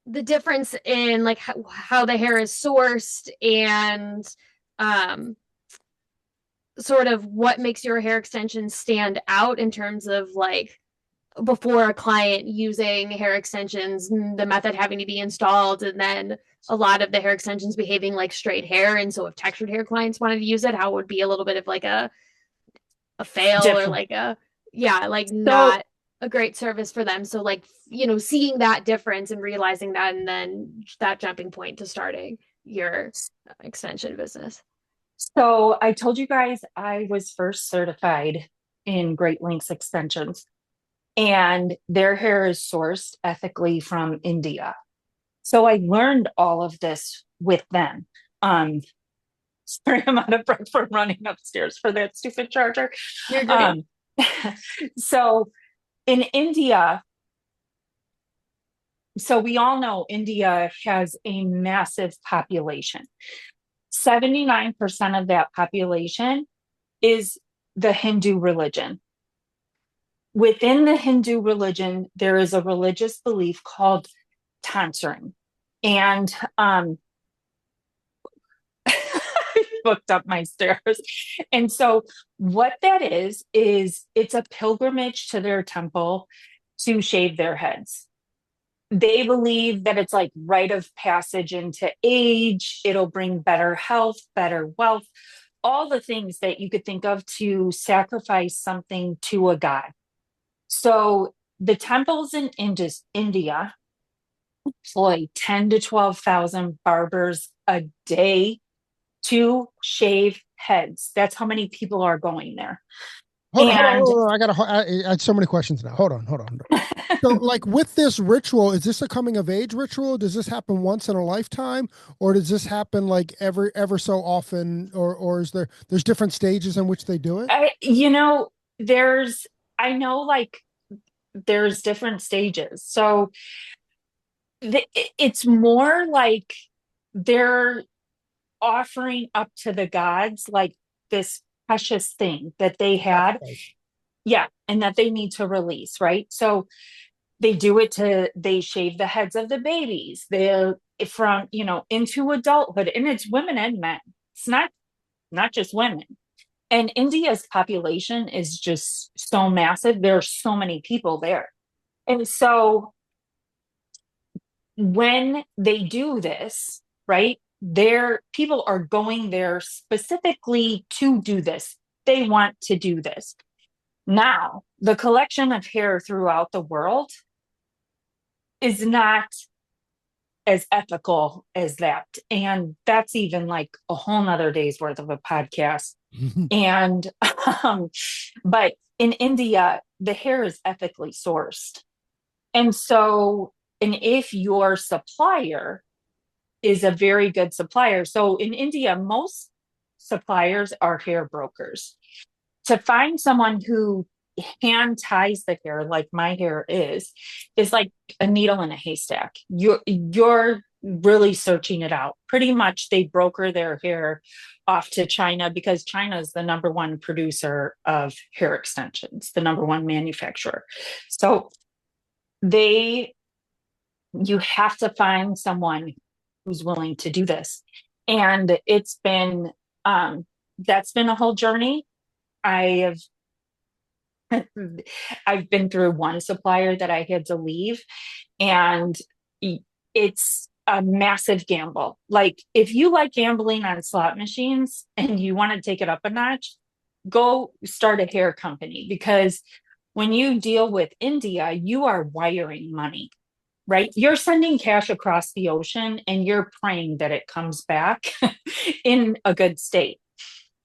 the difference in like how the hair is sourced and um, sort of what makes your hair extensions stand out in terms of like before a client using hair extensions, the method having to be installed, and then a lot of the hair extensions behaving like straight hair. And so if textured hair clients wanted to use it, how it would be a little bit of like a fail, or Different. like like So, not a great service for them. So like, seeing that difference and realizing that, and then that jumping point to starting your extension business. so I told you guys I was first certified in Great Lengths extensions, and their hair is sourced ethically from India. So I learned all of this with them. Um, Sorry, I'm out of breath from running upstairs for that stupid charger. You're great. Um, so in India, so we all know India has a massive population. 79% of that population is the Hindu religion. Within the Hindu religion, there is a religious belief called tantrum. And I booked up my stairs. And so what that is it's a pilgrimage to their temple to shave their heads. They believe that it's like rite of passage into age. It'll bring better health, better wealth, all the things that you could think of to sacrifice something to a god. So the temples in India employ 10 to 12,000 barbers a day to shave heads. That's how many people are going there. Hold on, And hold on. I had so many questions now. Hold on. So, like with this ritual, is this a coming of age ritual? Does this happen once in a lifetime, or does this happen like ever so often, or is there's different stages in which they do it? there's, I know like there's different stages. So it's more like they're offering up to the gods like this precious thing that they had. Yeah. And that they need to release, right? So they do it they shave the heads of the babies. They're from, into adulthood. And it's women and men. It's not just women. And India's population is just so massive. There are so many people there. And so when they do this, right, their people are going there specifically to do this. They want to do this. Now, the collection of hair throughout the world is not as ethical as that. And that's even like a whole nother day's worth of a podcast. And, but in India, the hair is ethically sourced. And so, and if your supplier is a very good supplier, so in India, most suppliers are hair brokers. To find someone who hand ties the hair like my hair is like a needle in a haystack. You're really searching it out. Pretty much they broker their hair off to China because China is the number one producer of hair extensions, the number one manufacturer. So you have to find someone who's willing to do this. And it's been that's been a whole journey. I have I've been through one supplier that I had to leave, and it's a massive gamble. Like if you like gambling on slot machines and you want to take it up a notch, go start a hair company, because when you deal with India, you are wiring money, right? You're sending cash across the ocean and you're praying that it comes back in a good state.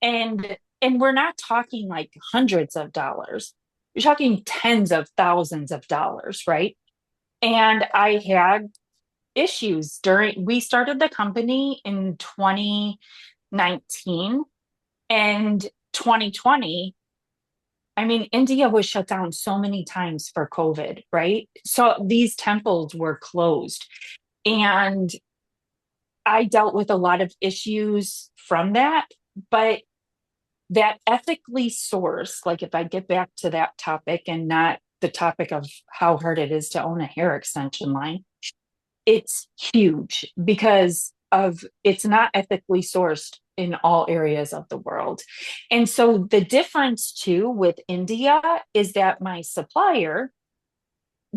And we're not talking like hundreds of dollars. You're talking tens of thousands of dollars, right? And I had issues during, we started the company in 2019, and 2020, I mean, India was shut down so many times for COVID, right? So these temples were closed. And I dealt with a lot of issues from that. But that ethically sourced, like if I get back to that topic and not the topic of how hard it is to own a hair extension line, it's huge because of it's not ethically sourced in all areas of the world. And so the difference too with India is that my supplier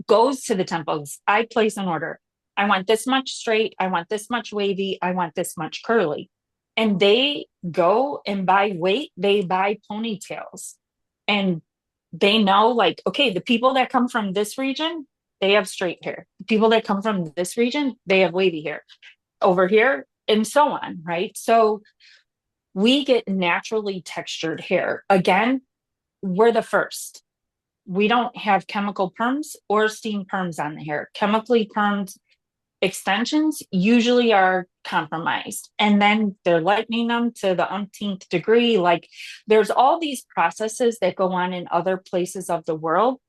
goes to the temples. I place an order. I want this much straight. I want this much wavy. I want this much curly. And they go and buy weight. They buy ponytails. And they know, like, okay, the people that come from this region, they have straight hair. The people that come from this region, they have wavy hair over here, and so on, right? So we get naturally textured hair. Again, we're the first. We don't have chemical perms or steam perms on the hair. Chemically permed extensions usually are compromised, and then they're lightening them to the umpteenth degree. Like there's all these processes that go on in other places of the world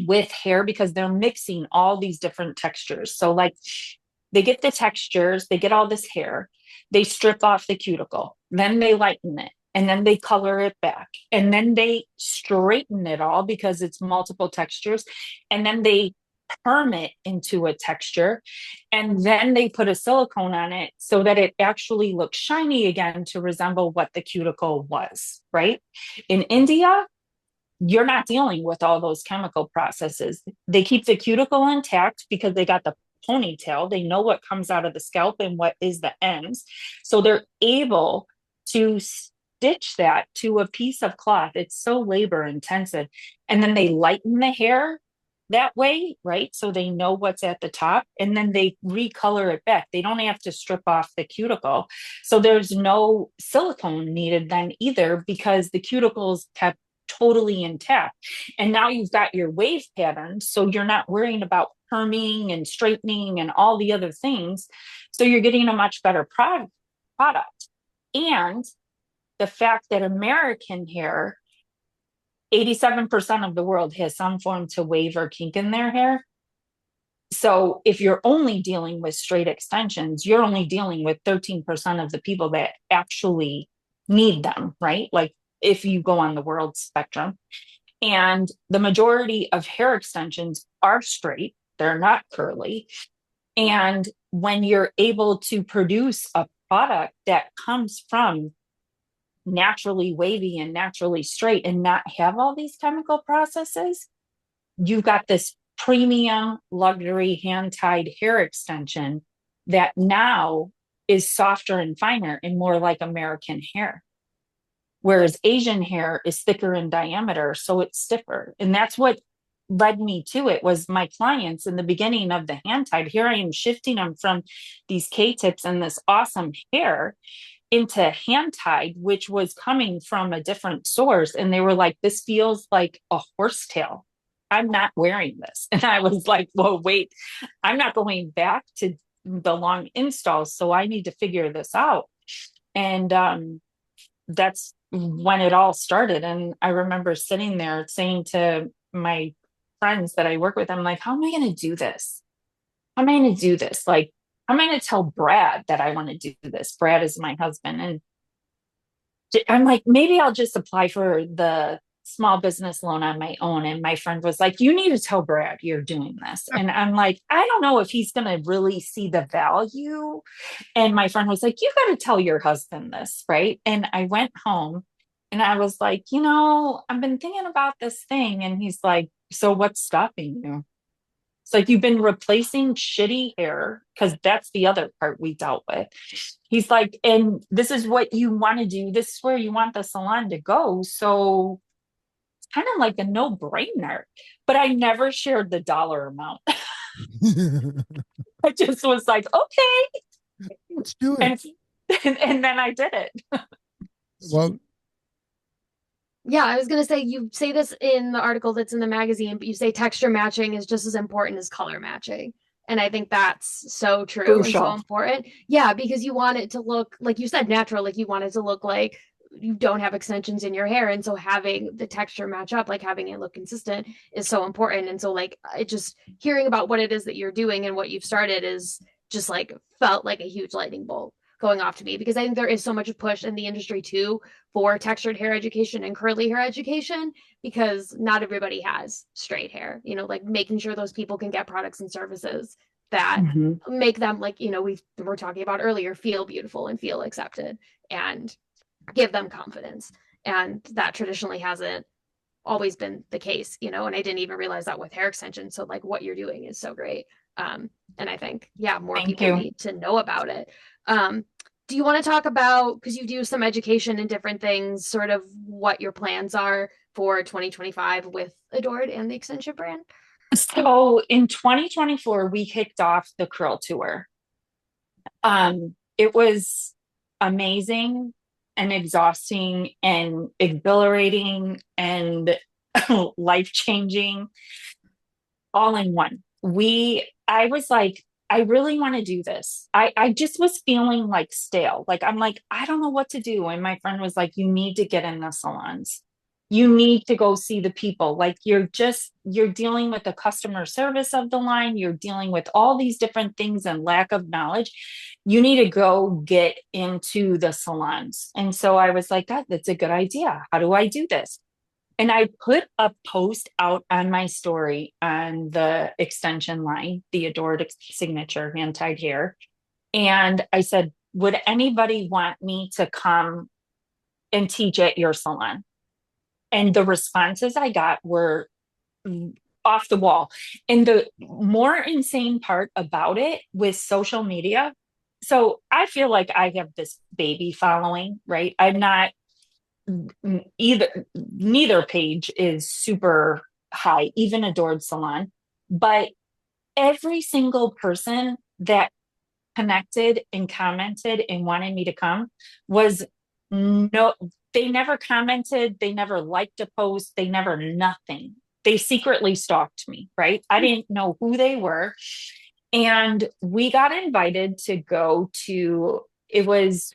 with hair because they're mixing all these different textures. So like they get the textures, they get all this hair, they strip off the cuticle, then they lighten it, and then they color it back, and then they straighten it all because it's multiple textures, and then they perm it into a texture, and then they put a silicone on it so that it actually looks shiny again to resemble what the cuticle was, right? In India, you're not dealing with all those chemical processes. They keep the cuticle intact because they got the ponytail. They know what comes out of the scalp and what is the ends. So they're able to stitch that to a piece of cloth. It's so labor intensive. And then they lighten the hair that way, right? So they know what's at the top, and then they recolor it back. They don't have to strip off the cuticle. So there's no silicone needed then either because the cuticles kept totally intact. And now you've got your wave pattern. So you're not worrying about perming and straightening and all the other things. So you're getting a much better product. And the fact that American hair, 87% of the world has some form to wave or kink in their hair. So if you're only dealing with straight extensions, you're only dealing with 13% of the people that actually need them, right? Like if you go on the world spectrum. And the majority of hair extensions are straight, they're not curly. And when you're able to produce a product that comes from naturally wavy and naturally straight and not have all these chemical processes, you've got this premium luxury hand-tied hair extension that now is softer and finer and more like American hair. Whereas Asian hair is thicker in diameter, so it's stiffer. And that's what led me to it was my clients in the beginning of the hand-tied. Here I am shifting them from these K-tips and this awesome hair into hand-tied, which was coming from a different source. And they were like, this feels like a horsetail. I'm not wearing this. And I was like, whoa, wait, I'm not going back to the long installs. So I need to figure this out. And that's when it all started. And I remember sitting there saying to my friends that I work with, I'm like, how am I going to do this? How am I going to do this? Like, I'm going to tell Brad that I want to do this. Brad is my husband. And I'm like, maybe I'll just apply for the small business loan on my own. And my friend was like, you need to tell Brad you're doing this. And I'm like, I don't know if he's going to really see the value. And my friend was like, you got to tell your husband this, right? And I went home and I was like, I've been thinking about this thing. And he's like, so what's stopping you? It's like, you've been replacing shitty hair, because that's the other part we dealt with. He's like, and this is what you want to do. This is where you want the salon to go. So it's kind of like a no-brainer. But I never shared the dollar amount. I just was like, okay. Let's do it. And then I did it. Well, Yeah, I was gonna say you say this in the article that's in the magazine, but you say texture matching is just as important as color matching. And I think that's so true and so Crucial. important. Yeah, because you want it to look, like you said, natural, like you want it to look like you don't have extensions in your hair. And so having the texture match up, like having it look consistent is so important. And so like it just hearing about what it is that you're doing and what you've started is just like felt like a huge lightning bolt going off to me, because I think there is so much push in the industry too for textured hair education and curly hair education, because not everybody has straight hair, you know, like making sure those people can get products and services that make them, like, you know, we were talking about earlier, feel beautiful and feel accepted and give them confidence. And that traditionally hasn't always been the case, you know, and I didn't even realize that with hair extensions. So like what you're doing is so great. And I think, yeah, more Thank people you. need to know about it. Do you want to talk about, because you do some education and different things, sort of what your plans are for 2025 with Adored and the extension brand? So in 2024, we kicked off the Curl Tour. It was amazing and exhausting and exhilarating and life-changing all in one. I was like, I really want to do this. I just was feeling like stale. Like, I'm like, I don't know what to do. And my friend was like, you need to get in the salons. You need to go see the people. Like, you're dealing with the customer service of the line. You're dealing with all these different things and lack of knowledge. You need to go get into the salons. And so I was like, God, that's a good idea. How do I do this? And I put a post out on my story on the extension line, the Adored Signature hand tied hair. And I said, would anybody want me to come and teach at your salon? And the responses I got were off the wall. And the more insane part about it with social media, so I feel like I have this baby following, right? I'm not neither page is super high, even Adored Salon, but every single person that connected and commented and wanted me to come was no, they never commented, they never liked a post, they never nothing. They secretly stalked me, right? I didn't know who they were. And we got invited to go to,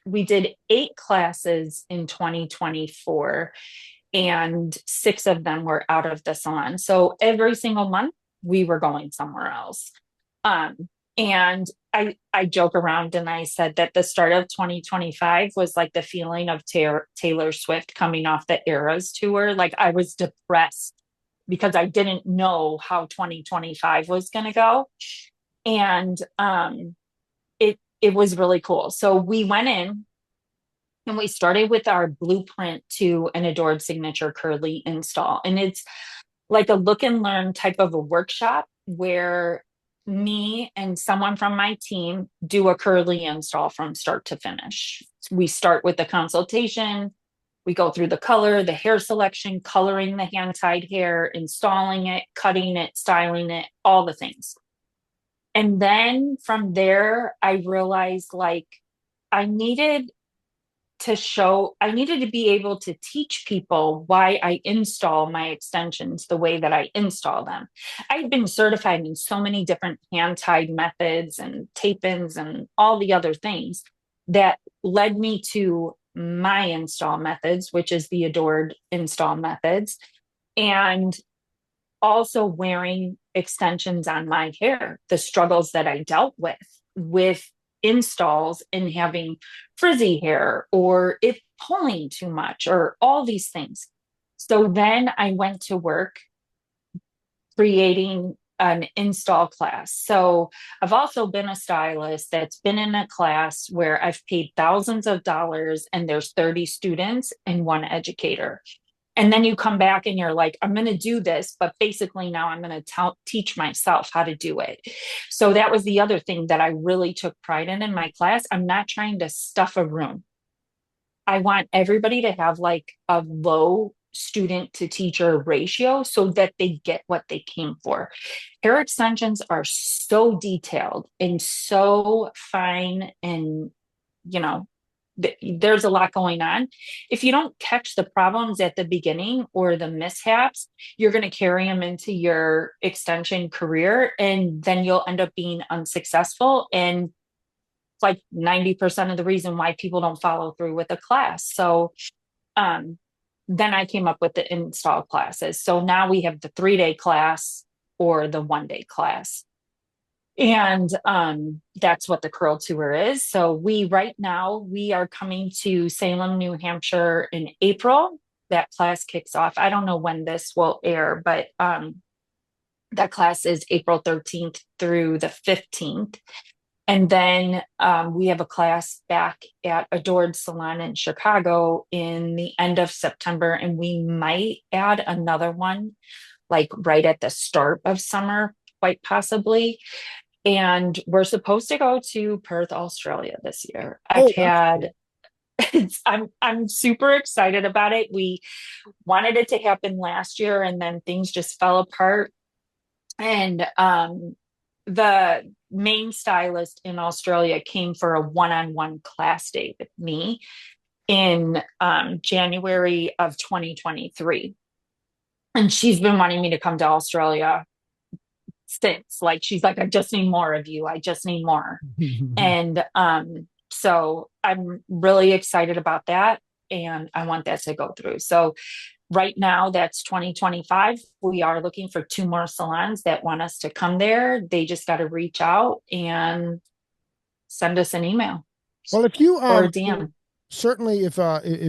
we did 8 classes in 2024, and 6 of them were out of the salon. So every single month we were going somewhere else. And I joke around and I said that the start of 2025 was like the feeling of Taylor Swift coming off the Eras tour. Like, I was depressed because I didn't know how 2025 was going to go. And it was really cool. So we went in and we started with our blueprint to an Adored Signature curly install. And it's like a look and learn type of a workshop where me and someone from my team do a curly install from start to finish. We start with the consultation. We go through the color, the hair selection, coloring the hand-tied hair, installing it, cutting it, styling it, all the things. And then from there, I realized like I needed to be able to teach people why I install my extensions the way that I install them. I've been certified in so many different hand-tied methods and tape-ins and all the other things that led me to my install methods, which is the Adored install methods, and also wearing extensions on my hair, the struggles that I dealt with installs and having frizzy hair or it pulling too much or all these things. So then I went to work creating an install class. So I've also been a stylist that's been in a class where I've paid thousands of dollars and there's 30 students and 1 educator. And then you come back and you're like, I'm going to do this, but basically now I'm going to teach myself how to do it. So that was the other thing that I really took pride in my class. I'm not trying to stuff a room. I want everybody to have like a low student to teacher ratio so that they get what they came for. Hair extensions are so detailed and so fine, and you know, there's a lot going on. If you don't catch the problems at the beginning or the mishaps, you're going to carry them into your extension career, and then you'll end up being unsuccessful. And like 90% of the reason why people don't follow through with a class. So then I came up with the install classes. So now we have the 3-day class or the 1-day class. And that's what the curl tour is. So right now we are coming to Salem, New Hampshire in April. That class kicks off. I don't know when this will air, but that class is April 13th through the 15th. And then we have a class back at Adored Salon in Chicago in the end of September. And we might add another one like right at the start of summer, quite possibly. And we're supposed to go to Perth, Australia this year. I'm super excited about it. We wanted it to happen last year and then things just fell apart. And the main stylist in Australia came for a one-on-one class day with me in January of 2023. And she's been wanting me to come to Australia since. Like, she's like, I just need more of you. I just need more. And so I'm really excited about that. And I want that to go through. So right now, that's 2025. We are looking for 2 more salons that want us to come there. They just got to reach out and send us an email. Well, if you or a DM. Certainly, if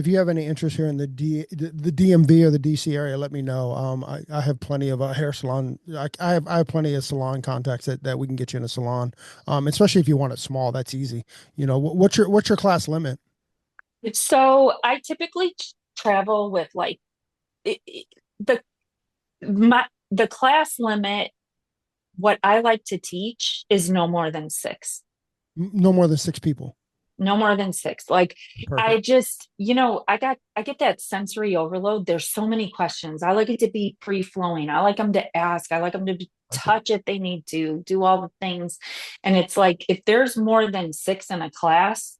you have any interest here in the DMV or the DC area, let me know. I have plenty of hair salon. I have plenty of salon contacts that we can get you in a salon. Especially if you want it small, that's easy. What's your class limit? So I typically travel with like the class limit. What I like to teach is no more than 6. No more than 6 people. No more than 6. Like, perfect. I just, I get that sensory overload. There's so many questions. I like it to be free flowing. I like them to ask. I like them to touch if they need to, do all the things. And it's like, if there's more than 6 in a class,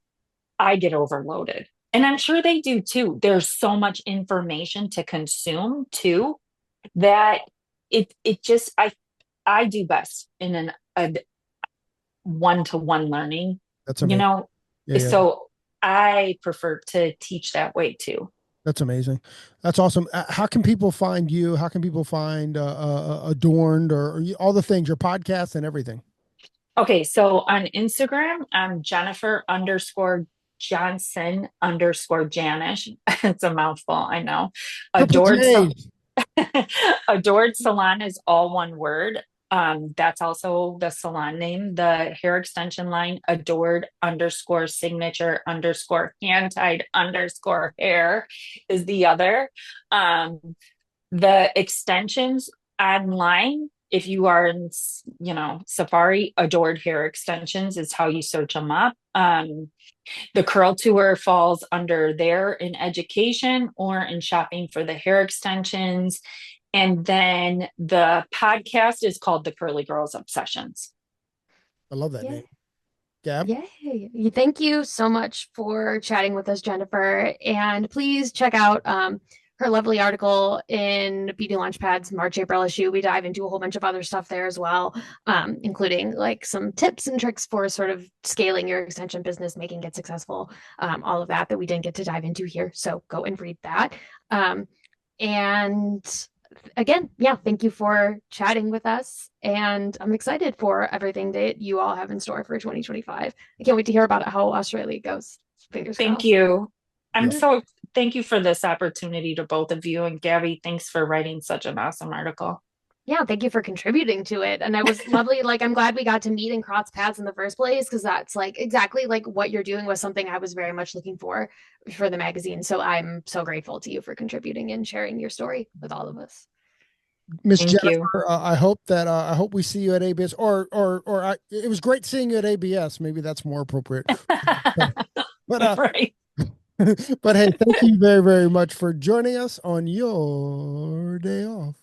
I get overloaded. And I'm sure they do too. There's so much information to consume too, that it just, I do best in a one-to-one learning. That's amazing. Yeah. So I prefer to teach that way too. That's amazing. That's awesome. How can people find you? How can people find Adorned or all the things, your podcast and everything? Okay. So on Instagram, I'm Jennifer_Johnson_Janisch. It's a mouthful. I know. Adored Salon is all one word. That's also the salon name. The hair extension line, adored_signature_hand-tied_hair is the other. The extensions online, if you are in, Safari, Adored Hair Extensions is how you search them up. The curl tour falls under there in education or in shopping for the hair extensions. And then the podcast is called The Curly Girls Obsessions. I love that name. Gab? Yay. Thank you so much for chatting with us, Jennifer. And please check out her lovely article in Beauty Launchpad's March-April issue. We dive into a whole bunch of other stuff there as well, including like some tips and tricks for sort of scaling your extension business, making it successful, all of that we didn't get to dive into here. So go and read that. And again, thank you for chatting with us. And I'm excited for everything that you all have in store for 2025. I can't wait to hear about how Australia goes. Fingers crossed. Thank you. Thank you for this opportunity to both of you. And Gabby, thanks for writing such an awesome article. Yeah, thank you for contributing to it. And it was lovely. Like, I'm glad we got to meet and cross paths in the first place, because that's like exactly like what you're doing was something I was very much looking for the magazine. So I'm so grateful to you for contributing and sharing your story with all of us. Miss Thank you. Jennifer, I hope we see you at ABS, it was great seeing you at ABS. Maybe that's more appropriate. But Right. but hey, thank you very, very much for joining us on your day off.